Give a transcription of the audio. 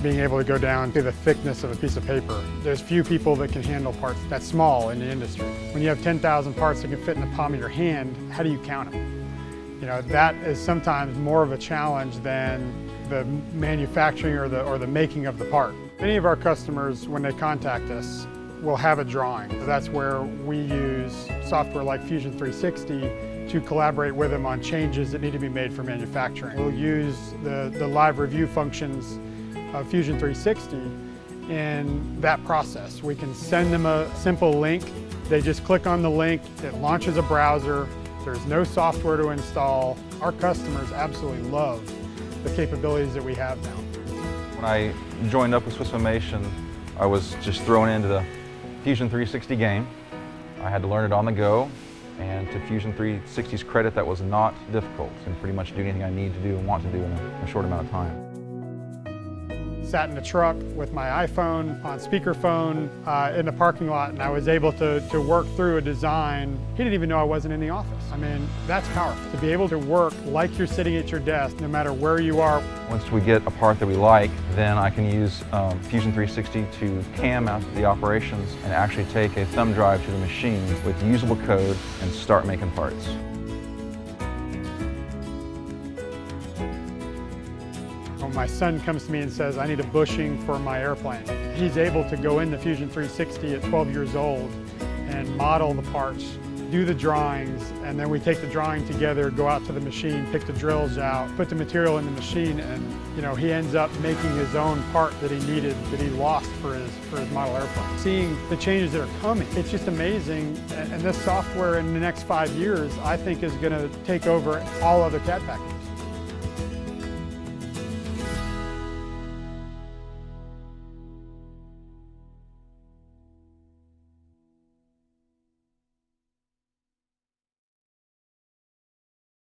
being able to go down to the thickness of a piece of paper. There's few people that can handle parts that small in the industry. When you have 10,000 parts that can fit in the palm of your hand, how do you count them? You know, that is sometimes more of a challenge than the manufacturing or the making of the part. Many of our customers, when they contact us, will have a drawing. So that's where we use software like Fusion 360 to collaborate with them on changes that need to be made for manufacturing. We'll use the live review functions of Fusion 360 in that process. We can send them a simple link. They just click on the link, it launches a browser, there's no software to install. Our customers absolutely love the capabilities that we have now. When I joined up with Swissmation, I was just thrown into the Fusion 360 game. I had to learn it on the go, and to Fusion 360's credit, that was not difficult, and pretty much do anything I need to do and want to do in a short amount of time. Sat in the truck with my iPhone on speakerphone in the parking lot, and I was able to work through a design. He didn't even know I wasn't in the office. I mean, that's powerful. To be able to work like you're sitting at your desk, no matter where you are. Once we get a part that we like, then I can use Fusion 360 to cam out the operations and actually take a thumb drive to the machine with usable code and start making parts. When my son comes to me and says, I need a bushing for my airplane, he's able to go into Fusion 360 at 12 years old and model the parts, do the drawings, and then we take the drawing together, go out to the machine, pick the drills out, put the material in the machine, and you know, he ends up making his own part that he needed, that he lost for his model airplane. Seeing the changes that are coming, it's just amazing, and this software in the next 5 years, I think is going to take over all other CAD packages.